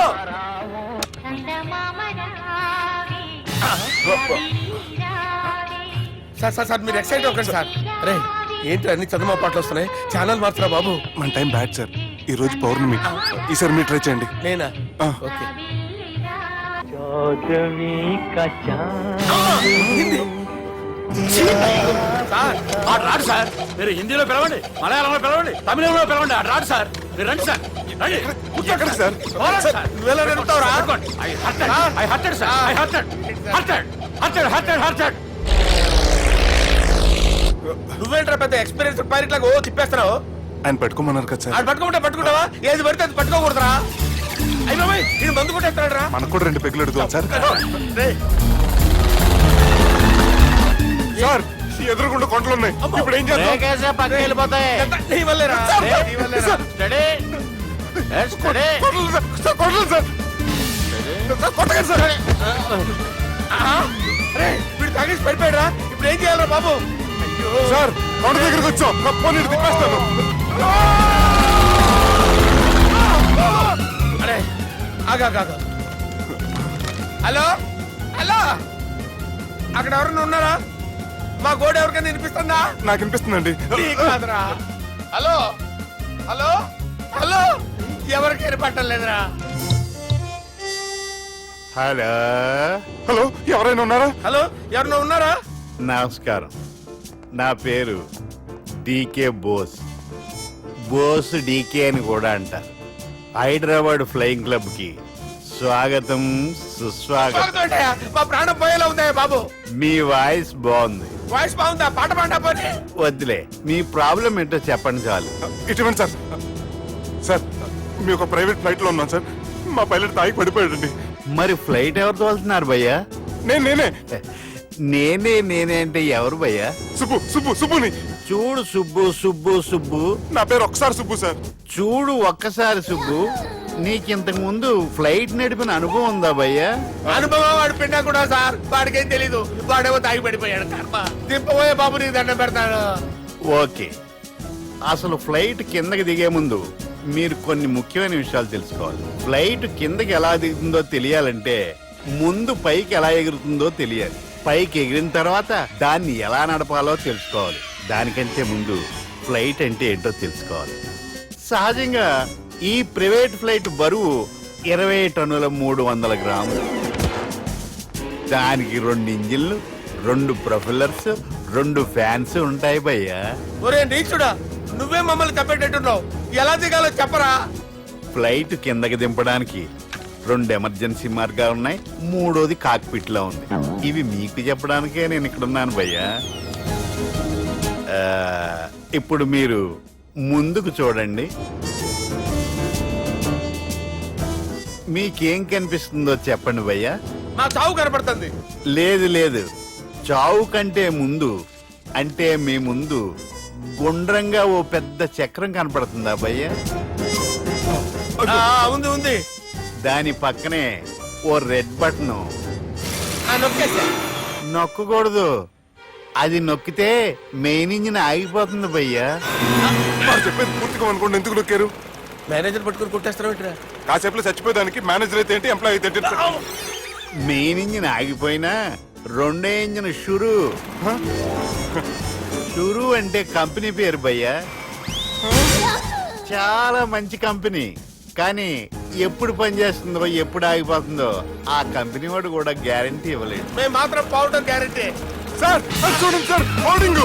సార్ సార్ సార్, మీరు ఎక్సైట్ అవ్వకండి సార్. రే ఏంటి అన్ని చదువు పాటలు వస్తున్నాయి, ఛానల్ మాత్రం బాబు. మన టైం బ్యాడ్ సార్, ఈ రోజు పౌర్ణమి. ఈసారి మీరు ట్రై చేయండి. నేనా? ఆ. ఓకే. సార్ ఆడు రాడు సార్. మీరు హిందీలో పిలవండి, మలయాళంలో పిలవండి, తమిళంలో పిలవండి, ఆడు రాడు సార్. మీరు రండి సార్, రండి. ఎక్కడ సార్? పోరాడు సార్. నువ్వెలా నడుపుతావురా? పట్టుకోండి. I hurted, sir. I hurted. నువ్వేంట్రా పెద్ద ఎక్స్పీరియన్స్ పైరెట్ లాగా ఓ తిప్పేస్తున్నావు? ఆయన పెట్టుకోమన్నారు కదా సార్. ఆడు పట్టుకుంటావా? ఏది పడితే అది పట్టుకోకూడదురా. అయ్యి బాబాయ్, ఇది మందు కొట్టేస్తున్నాడు రా. మనకు కూడా 2 పెగ్గులు అడుగుతాం సార్. రేయ్, సార్, ఈ ఎదురుగుండా కొండలు ఉన్నాయి, ఇప్పుడు ఏం చేద్దాం? బ్రేకేసే పక్కకి వెళ్ళిపోతాయి. నీ వల్లేరా? నీ వల్లేరా? Steady. Yes, steady. కొట్టలేదు సార్, సార్, కొట్టలేదు సార్. సార్, కొట్టకండి సార్. రేయ్, వీడు తాగేసి పడిపోయాడురా. ఇప్పుడు ఏం చేయాలరా బాబు? అయ్యో సార్, కొండ దగ్గరికి వచ్చాం, పోనీ ఇటు తిప్పేస్తాను. అరే ఆగా. హలో హలో, అక్కడ ఎవరన్నా ఉన్నారా? మా గోడ ఎవరికైనా వినిపిస్తుందా? నాకు వినిపిస్తుందండి. నీకు కాదురా. హలో హలో హలో, ఎవరికి వినపట్టలేదురా. హలో హలో, ఎవరైనా ఉన్నారా? హలో, ఎవరన్నా ఉన్నారా? నమస్కారం, నా పేరు డీకే బోస్. బోస్ డీకే అని కూడా అంటారు. హైదరాబాద్ ఫ్లయింగ్ క్లబ్ కి స్వాగతం, సుస్వాగతం. బాగుందంటయ్యా, మా ప్రాణం పోయేలా ఉందా బాబు. మీ వాయిస్ బాగుంది. వాయిస్ బాగుందా? పాట పాడా పోనీ. వద్దులే, మీ ప్రాబ్లం ఏంటో చెప్పండి చాలు. ఇటువంటి సార్, సార్ మీ ఒక ప్రైవేట్ ఫ్లైట్ లో ఉన్నాం సార్, మా పైలట్ తాగి పడిపోయాడండి. మరి ఫ్లైట్ ఎవరు తోలుతున్నారు భయ్యా? నేనే నేనే అంటే ఎవరు భయ్యా? సుబ్బుని. చూడు సుబ్బు, నా పేరు ఒకసారి సుబ్బు సార్. చూడు ఒక్కసారి సుబ్బు, నీకింతకు ముందు ఫ్లైట్ నడిపిన అనుభవం ఉందా భయ్యా? అనుభవం వాడు పిండా కూడా సార్, వాడికేం తెలీదు. వాడేమో తాగి పడిపోయాడు. కర్మ. దింపబోయే బాబు నీకు దండం పెడతాడు. ఓకే, అసలు ఫ్లైట్ కిందకి దిగే ముందు మీరు కొన్ని ముఖ్యమైన విషయాలు తెలుసుకోవాలి. ఫ్లైట్ కిందకి ఎలా దిగుతుందో తెలియాలంటే ముందు పైకి ఎలా ఎగురుతుందో తెలియాలి. పైకి ఎగిరిన తర్వాత దాన్ని ఎలా నడపాలో తెలుసుకోవాలి. దానికంటే ముందు ఫ్లైట్ అంటే ఏంటో తెలుసుకోవాలి. సహజంగా ఈ ప్రైవేట్ ఫ్లైట్ బరువు 20 టన్నుల 300 గ్రాములు. దానికి 2 ఇంజిన్లు, 2 ప్రొఫెల్లర్స్, 2 ఫ్యాన్స్ ఉంటాయి భయ్యా. ఒరే నీచుడా, నువ్వే మమ్మల్ని తప్పేటట్టున్నావు. ఎలా దిగాలో చెప్పరా? ఫ్లైట్ కిందకి దింపడానికి 2 ఎమర్జెన్సీ మార్గాలు ఉన్నాయి, 3వది కాక్పిట్ లో ఉంది. ఇవి మీకు చెప్పడానికే నేను ఇక్కడ ఉన్నాను భయ్యా. ఇప్పుడు మీరు ముందుకు చూడండి. మీకేం కనిపిస్తుందో చెప్పండి భయ్యా. మా చావు కనపడుతుంది. లేదు లేదు, చావు కంటే ముందు అంటే మీ ముందు గుండ్రంగా ఓ పెద్ద చక్రం కనపడుతుందా భయ్యా? ఉంది ఉంది. దాని పక్కనే ఓ రెడ్ బటన్. నొక్కేసా. నొక్కకూడదు, అది నొక్కితే మెయిన్ ఇంజిన్ ఆగిపోతుంది భయ్యా. వారు చెప్పేది పూర్తిగా అనుకోండి, ఎందుకు నొక్కారు? మేనేజర్ పట్టుకుని కొట్టేస్తారా? కాసేపులో చచ్చిపోయేదానికి మేనేజర్ అయితే ఏంటి, ఎంప్లాయ్ అయితే ఏంటి? మెయిన్ ఇంజిన్ ఆగిపోయినా 2వ ఇంజిన్ షురు. షురు అంటే కంపెనీ పేరు భయ్యా. చాలా మంచి కంపెనీ, కానీ ఎప్పుడు పనిచేస్తుందో ఎప్పుడు ఆగిపోతుందో ఆ కంపెనీ వాడు కూడా గ్యారంటీ ఇవ్వలేదు. మేము మాత్రం పౌడర్ గ్యారంటీ. సార్ అది చూడండి సార్, హోర్డింగ్.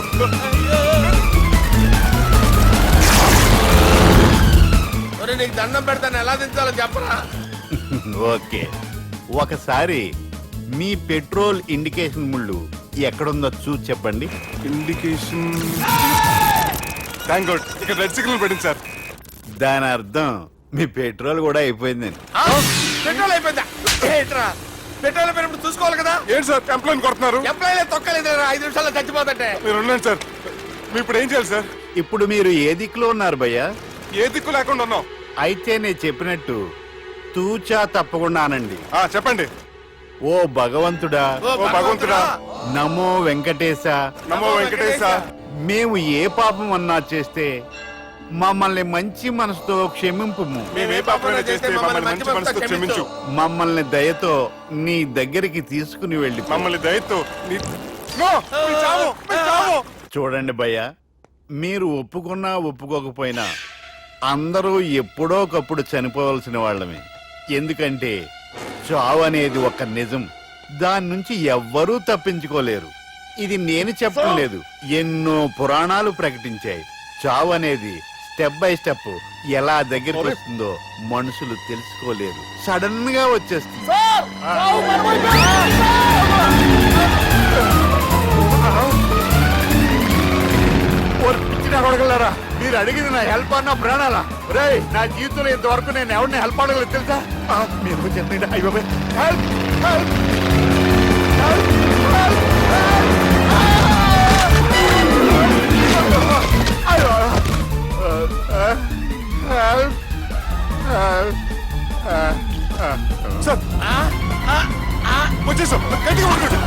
ఒరే నీకు దండం పెడతాను, ఎలా దించాలో చెప్పరా? ఓకే, ఒకసారి మీ పెట్రోల్ ఇండికేషన్ ముళ్ళు ఎక్కడుందో చూసి చెప్పండి. ఇండికేషన్. థ్యాంక్ గాడ్, ఇక్కడ రెడ్ సిగ్నల్ పడింది సార్. దాని అర్థం మీ పెట్రోల్ కూడా అయిపోయిందండి. పెట్రోల్ అయిపోయిందా? ఏంట్రా పెట్రోల్ అయిపోయినప్పుడు చూసుకోవాలి కదా. ఏంటి సార్ ఎంప్లాయ్ కొడుతున్నారు? ఎంప్లాయీలే తొక్కలేదు, 5 నిమిషాల్లో చచ్చిపోతుంటే. మీరు ఉండండి సార్, మీరు ఇప్పుడు ఏం చేయాలి సార్? ఇప్పుడు మీరు ఏ దిక్కులో ఉన్నారు భయ్యా? ఏ దిక్కు లేకుండా ఉన్నాం. అయితే నేను చెప్పినట్టు తూచా తప్పకుండా అనండి. చెప్పండి. ఓ భగవంతుడా, ఓ భగవంతుడా, నమో వెంకటేశ, నమో వెంకటేశ. మేము ఏ పాపం అన్నా చేస్తే మమ్మల్ని మంచి మనసుతో క్షమింపు. మేము ఏ పాపమైనా చేస్తే మమ్మల్ని మంచి మనసుతో క్షమించు. మమ్మల్ని దయతో నీ దగ్గరికి తీసుకుని వెళ్ళి మమ్మల్ని దయతో చూడండి భయ్యా, మీరు ఒప్పుకున్నా ఒప్పుకోకపోయినా అందరూ ఎప్పుడో ఒకప్పుడు చనిపోవలసిన వాళ్ళమే. ఎందుకంటే చావు అనేది ఒక నిజం, దాని నుంచి ఎవ్వరూ తప్పించుకోలేరు. ఇది నేను చెప్పడం లేదు, ఎన్నో పురాణాలు ప్రకటించాయి. చావు అనేది స్టెప్ బై స్టెప్ ఎలా దగ్గరికి వస్తుందో మనుషులు తెలుసుకోలేరు, సడన్ గా వచ్చేస్తుంది. మీరు అడిగింది నా హెల్ప్ అన్న ప్రాణాలా? రే, నా జీవితంలో ఇంతవరకు నేను ఎవరిని హెల్ప్ అడగలేదు తెలుసా? మీరు చెప్పండి. అయ్యో హెల్ప్ హెల్ప్ సార్ వచ్చేసాం, గట్టిగా పట్టుకోండి.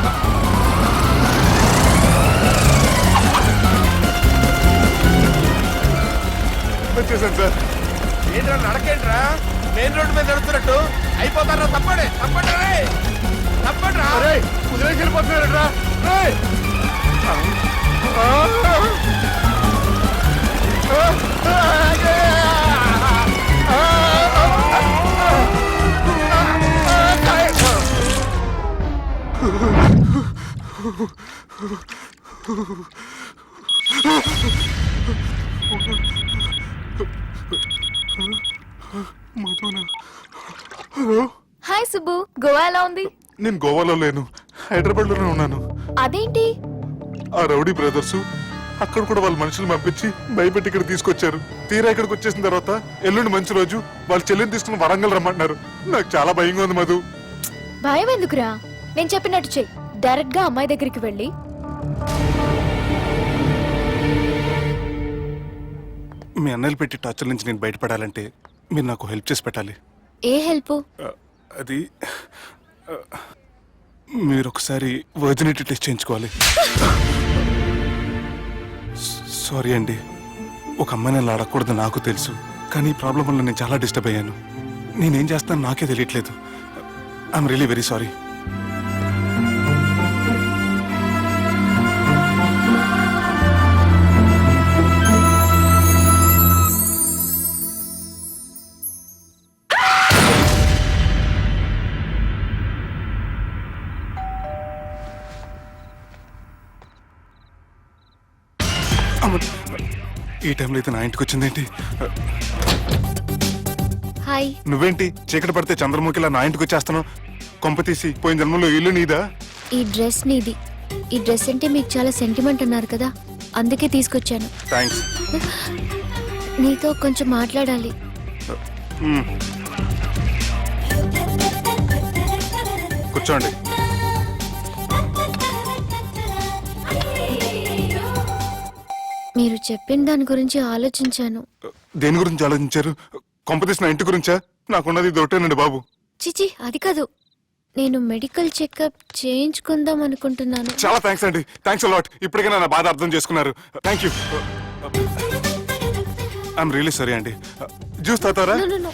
వచ్చేసాను సార్. ఏంట్రా నడకేంట్రా? మెయిన్ రోడ్డు మీద నడుస్తున్నట్టు అయిపోతారా? తప్పండి తప్పండి రే, తప్పండి రా. కుదిరేసి వెళ్ళిపోతున్నారా? హాయ్ సుబ్బు, గోవా ఎలా ఉంది? నేను గోవాలో లేను, హైదరాబాద్ లోనే ఉన్నాను. అదేంటి? ఆ రౌడీ బ్రదర్స్ అక్కడ కూడా వాళ్ళ మనుషులు పంపించి భయపెట్టి ఇక్కడ తీసుకొచ్చారు. తీరా ఇక్కడికి వచ్చేసిన తర్వాత ఎల్లుండి మంచి రోజు వాళ్ళ చెల్లిని తీసుకుని వరంగల్ రమ్మంటున్నారు. నాకు చాలా భయంగా ఉంది మధు. భయం ఎందుకురా? నేను చెప్పినట్టు చెయ్యి. డైరెక్ట్ గా అమ్మాయి దగ్గరికి వెళ్ళి మీ అన్నయ్యలు పెట్టి టార్చర్ నుంచి నేను బయటపడాలంటే మీరు నాకు హెల్ప్ చేసి పెట్టాలి. ఏ హెల్ప్? అది మీరు ఒకసారి వర్జినిటీ టెస్ట్ చేయించుకోవాలి. సారీ అండి, ఒక అమ్మాయిని అలా అడగకూడదు నాకు తెలుసు, కానీ ఈ ప్రాబ్లం వల్ల నేను చాలా డిస్టర్బ్ అయ్యాను. నేనేం చేస్తాను నాకే తెలియట్లేదు. I'm really very sorry. అమ్మ, ఈ టైంలో అయితే నా ఇంటికి వచ్చిందేంటి? హాయ్. నువ్వేంటి చీకటి పడితే చంద్రముఖిలా నా ఇంటికి వచ్చేస్తాను? కొంప తీసి పోయిన జన్మలో ఇల్లు నీదా? ఈ డ్రెస్ నీది. ఈ డ్రెస్ అంటే మీకు చాలా సెంటిమెంట్ అన్నారు కదా, అందుకే తీసుకొచ్చాను. థ్యాంక్స్. నీతో కొంచెం మాట్లాడాలి. కూర్చోండి. మీరు చెప్పిన దాని గురించి ఆలోచించాను. దేని గురించి ఆలోచించారు? కొంపతీసి నా ఇంటి గురించా? నాకున్నది దొరికేనండి బాబు. చిచి, అది కాదు. నేను మెడికల్ చెకప్ చేయించుకుందాం అనుకుంటున్నాను. చాలా థ్యాంక్స్ అండి. Thanks a lot. ఇప్పటికైనా నా బాధ అర్థం చేసుకున్నారు. Thank you. I'm really sorry అండి. జ్యూస్ తాతారా? No, no, no.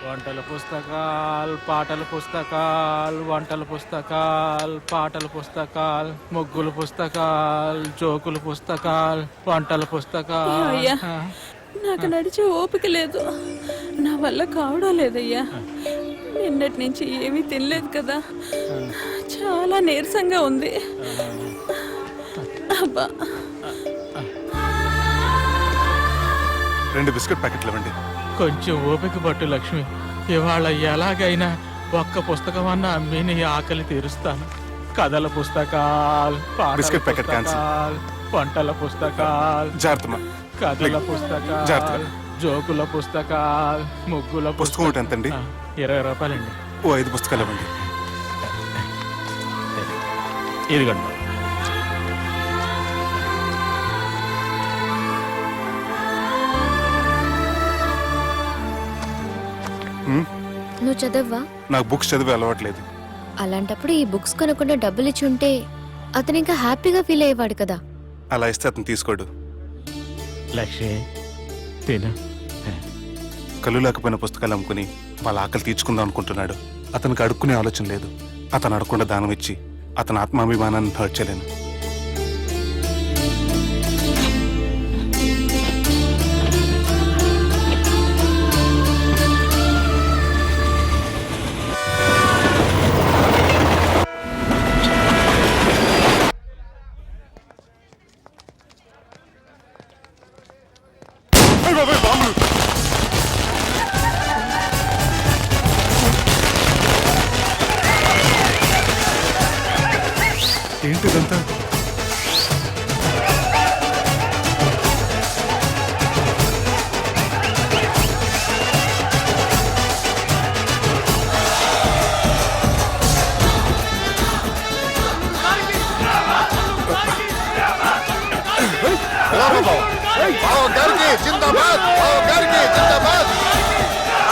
వంటల పుస్తకాలు, పాటల పుస్తకాలు, వంటల పుస్తకాలు, పాటల పుస్తకాలు, ముగ్గుల పుస్తకాలు, జోకుల పుస్తకాలు, వంటల పుస్తకాలు. అయ్యా, నాకు నడిచే ఓపిక లేదు, నా వల్ల కావడం లేదయ్యా. నిన్నటి నుంచి ఏమీ తినలేదు కదా, చాలా నీరసంగా ఉంది. అబ్బా, 2 బిస్కెట్ ప్యాకెట్లు ఇవ్వండి. కొంచెం ఓపిక పట్టు లక్ష్మి. ఇవాళ ఎలాగైనా ఒక్క పుస్తకం అన్న అమ్మి నీ ఆకలి తీరుస్తాను. కథల పుస్తకాలు, పాటల బిస్కెట్ ప్యాకెట్ క్యాన్సిల్. పుస్తకాలు, వంటల పుస్తకాలు, జాగ్రత్తమ్మా. కథల పుస్తకాలు, జాగ్రత్తగా. జోకుల పుస్తకాలు, ముగ్గుల పుస్తకం ఒకటి ఎంతండి? 20 రూపాయలండి. ఓ 5 పుస్తకాలు ఇవ్వండి. ఇదిగండి. నువ్వు చదవ్వా? నాకు బుక్స్ చదివే అలవాట్లేదు. అలాంటప్పుడు ఈ బుక్స్ కొనకుండా డబ్బులు ఇచ్చి ఉంటే అతను ఇంకా హ్యాపీగా ఫీల్ అయ్యేవాడు కదా. అలా ఇస్తే అతను తీసుకోడు. లక్ష్మి తిను. కళ్ళు లేకపోయిన పుస్తకాలు అమ్ముకుని వాళ్ళ ఆకలి తీర్చుకుందాం అనుకుంటున్నాడు. అతనికి అడుక్కునే ఆలోచన లేదు. అతను అడగకుండా దానం ఇచ్చి అతని ఆత్మాభిమానాన్ని హర్ట్ చేయలేను. ఏంటిదంతా?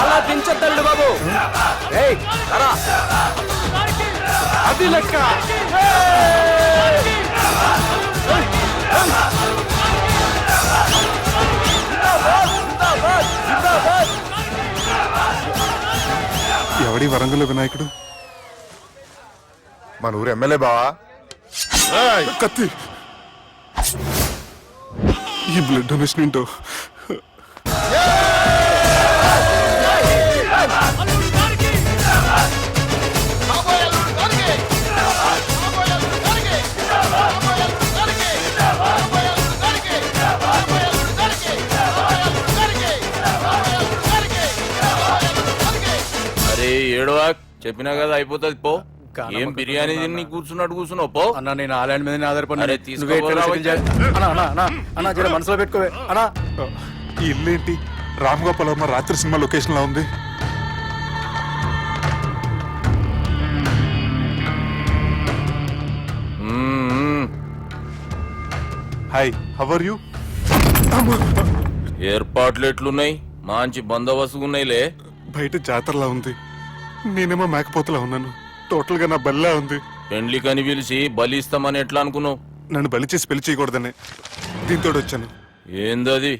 అలా దించద్దండి బాబు. అది లెక్క. ఎవడి వరంగల్ వినాయకుడు? మన ఊరు ఎమ్మెల్యే బావా. కత్తి. ఈ బ్లడ్ డొనేషన్ ఏంటో. అరే ఏడవా, చెప్పినా కదా అయిపోతుంది పో. ఏం బిర్యానీ తిని కూర్చున్నావు పో. అన్న నేను ఆ ల్యాండ్ మీద ఆధారపడి. అరే, తీసుకోపోరా. మనసులో పెట్టుకోవే అన్నా. ఈ ఇల్లు ఏంటి రామ్ గోపాల్ వర్మ రాత్రి సినిమా లొకేషన్ లా ఉంది. Hi, how are you? ఏర్పాట్లు ఎట్లున్నాయి? మంచి బందోబస్తుగా ఉన్నాయిలే. బయట జాతరలా ఉంది, నేనేమో మేకపోతలా ఉన్నాను. టోటల్ గా నా బల్లా ఉంది. పెండ్లి కని పిలిచి బలి ఇస్తామని ఎట్లా అనుకున్నావు? నన్ను బలి చేసి పెళ్లి చేయకూడదని దీంతో వచ్చాను. ఏందది?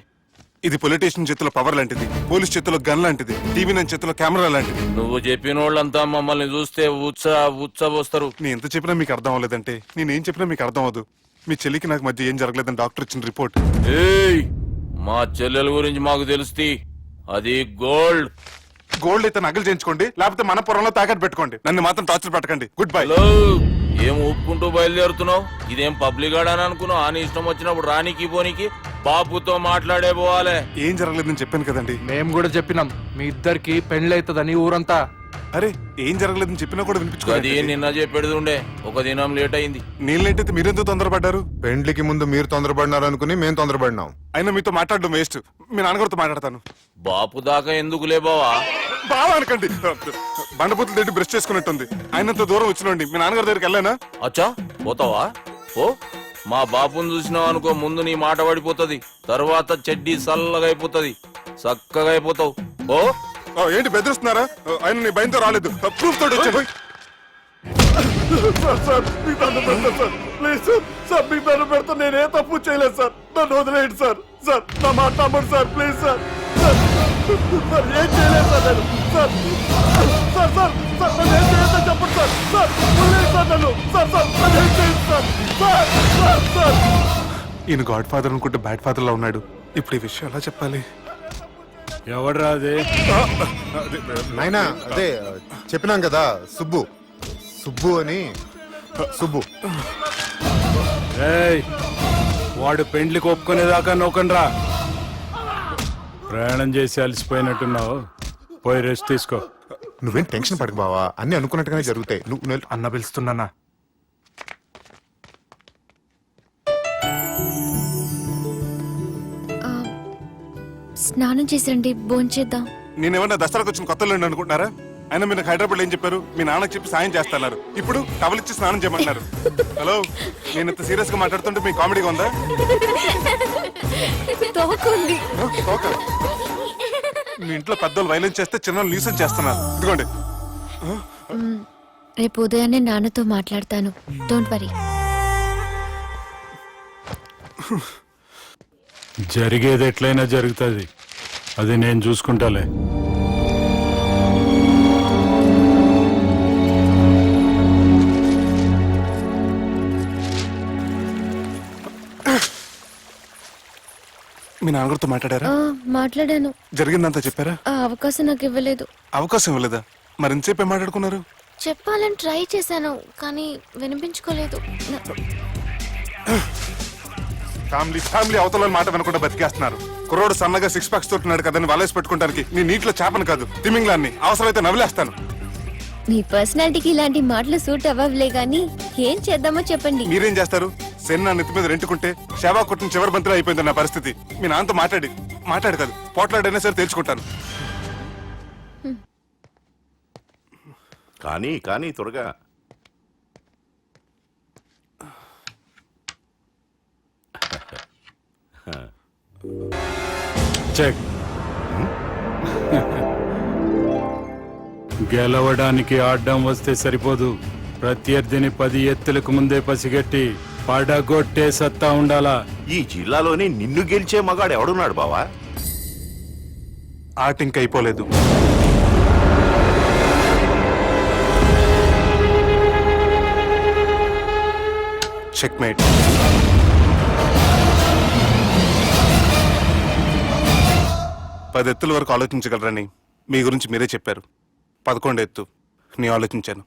ఇది పొలిటీషియన్ చేతిలో పవర్ లాంటిది, పోలీస్ చేతిలో గన్ లాంటిది, టీవీ నైన్ చేతిలో కెమెరా లాంటిది. నువ్వు చెప్పిన వాళ్ళంతా మమ్మల్ని చూస్తే ఉత్సవస్తారు. నేను ఎంత చెప్పినా మీకు అర్థం అవ్వలేదంటే నేనేం చెప్పినా మీకు అర్థం అవ్వదు. మీ చెల్లికి నాకు మధ్య ఏం జరగలేదని డాక్టర్ ఇచ్చిన రిపోర్ట్. ఏయ్, మా చెల్లెల గురించి మాకు తెలుస్తుంది. అది గోల్డ్. గోల్డ్ అయితే నగలు చేయించుకోండి, లేకపోతే మన పొలంలో తాకట్టు పెట్టుకోండి. నన్ను మాత్రం టార్చర్ పెట్టకండి. Good bye. హలో, ఏం ఊపుకుంటూ బయలుదేరుతున్నావు? ఇదేం పబ్లిక్ గాడని అనుకున్నావు? అని ఇష్టం వచ్చినప్పుడు రానికి పోనీకి బాపుతో మాట్లాడే పోవాలే. ఏం జరగలేదని చెప్పాను కదండి. మేము కూడా చెప్పినాం మీ ఇద్దరికి పెళ్ళైతుందని ఊరంతా. అరే ఏం జరగలేదని చెప్పినా కూడా అది వినిపించుకోండి. నిన్న చెప్పేది ఉండే, ఒక దినం లేట్ అయింది. నీళ్ళైతే మీరెందుకు తొందరపడ్డారు? పెండ్లికి ముందు మీరు తొందరపడినారు అనుకుని మేము తొందరపడినాం. అయినా మీతో మాట్లాడడం వేస్ట్. మీ నాన్నగారితో మాట్లాడతాను. బాపు దాకా ఎందుకులే బావా? బాగా అనకండి. బండబూతులు తిట్టి బ్రష్ చేసుకున్నట్టుంది. ఆయనంత దూరం వచ్చినండి. మీ నాన్నగారి దగ్గరికి వెళ్ళానా? అచ్చా పోతావా? ఓ మా బాపుని చూసినావు అనుకో, ముందు నీ మాట పడిపోతుంది, తర్వాత చెడ్డీ చల్లగా అయిపోతుంది, చక్కగా అయిపోతావు. ఓ ఏంటి బెదిరిస్తున్నారా? ఆయన నీ భయంతో రాలేదు, ప్రూఫ్ తోటి వచ్చాను. సార్ మీకు దండం పెడతా సార్, ప్లీజ్ సార్. సార్ మీకు దండం పెడతా, నేనే తప్పు చేయలేదు సార్. నన్ను వదిలేయండి సార్. సార్ నా మాట నమ్మండి sir, please sir. Sir sir ఏం చేయలేదు సార్ నేను. సార్ సార్ సార్ సార్ నన్ను ఏం చేయొద్దని చెప్పండి సార్. సార్ వదిలేయండి సార్ నన్ను. సార్ సార్ నన్ను ఏం చేయండి సార్. సార్ సార్ సార్ ఈయన గాడ్ ఫాదర్ అనుకుంటే బ్యాడ్ ఫాదర్ లా ఉన్నాడు. ఇప్పుడు ఈ విషయం ఎలా చెప్పాలి? ఎవడ్రా అదే? నాయనా అదే చెప్పినాం కదా, సుబ్బు. సుబ్బు అని. సుబ్బు. ఏయ్, వాడు పెండ్లికి ఒప్పుకునేదాకా నోకండ్రా. ప్రయాణం చేసి అలసిపోయినట్టున్నావు, పోయి రెస్ట్ తీసుకో. నువ్వేం టెన్షన్ పడకు బావా, అన్ని అనుకున్నట్టుగానే జరుగుతాయి. నువ్వు అన్న పిలుస్తున్నానా? స్నానం చేసండి, భోంచేద్దాం. నేనేమన్నా దసరాకు వచ్చిన కొత్తలో అనుకుంటున్నారా? అయినా మీరు హైదరాబాద్ ఏం చెప్పారు? మీ నాన్నకి చెప్పి సాయం చేస్తున్నారు. ఇప్పుడు టవలిచ్చి స్నానం చేయమంటున్నారు. హలో, నేను ఇంత సీరియస్ గా మాట్లాడుతుంటే మీ కామెడీగా ఉందా? తోకుంది. ఓకే. మీ ఇంట్లో పెద్దలు వైలెన్స్ చేస్తే చిన్న న్యూసెన్స్ చేస్తున్నారు. ఇదిగోండి. రేపు ఉదయాన్నే నాన్నతో మాట్లాడతాను, డోంట్ వరీ. జరిగేది ఎట్లయినా జరుగుతుంది, అది నేను చూసుకుంటాలే. మీ నాన్నగారితో మాట్లాడారా? మాట్లాడాను. జరిగిందంతా చెప్పారా? ఆ అవకాశం నాకు ఇవ్వలేదు. అవకాశం ఇవ్వలేదా? మరి ఎంతసేపు మాట్లాడుకున్నారు? చెప్పాలని ట్రై చేశాను, కానీ వినిపించుకోలేదు. ఫ్యామిలీ అవతల మాట వినకుండా బతికేస్తున్నారు. కుర్రోడు సన్నగా 6 ప్యాక్స్ తోటున్నాడు కదని వలేసి పెట్టుకోవడానికి నీ నీటిలో చేపను కాదు, తిమింగ్లాన్ని అవసరమైతే నవ్వులేస్తాను. నీ పర్సనాలిటీకి ఇలాంటి మాటలు సూట్ అవ్వలే గానీ ఏం చేద్దామో చెప్పండి. మీరేం చేస్తారు? సెన్న నెత్తి మీద రెంటుకుంటే సేవా కొట్టిన చివరి బంతిలో అయిపోయింది నా పరిస్థితి. మీ నాన్నతో మాట్లాడు కాదు, పోట్లాడైనా సరే తెలుసుకుంటాను. కానీ త్వరగా. చెక్. గెలవడానికి ఆడ్డం వస్తే సరిపోదు, ప్రత్యర్థిని 10 ఎత్తులకు ముందే పసిగట్టి పడగొట్టే సత్తా ఉండాలా. ఈ జిల్లాలోనే నిన్ను గెలిచే మగాడు ఎవడున్నాడు బావా? ఆట ఇంక అయిపోలేదు. చెక్మేట్. పది ఎత్తుల వరకు ఆలోచించగలరని మీ గురించి మీరే చెప్పారు. 11 ఎత్తు నేను ఆలోచించాను.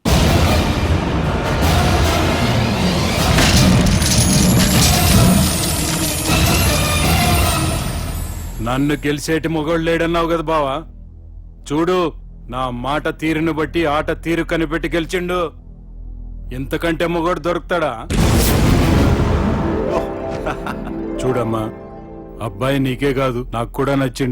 నన్ను గెలిచేటి మొగోడు లేడన్నావు కదా బావా, చూడు నా మాట తీరును బట్టి ఆట తీరు కనిపెట్టి గెలిచిండు. ఇంతకంటే మొగోడు దొరుకుతాడా? చూడమ్మా, అబ్బాయి నీకే కాదు నాకు కూడా నచ్చిండు.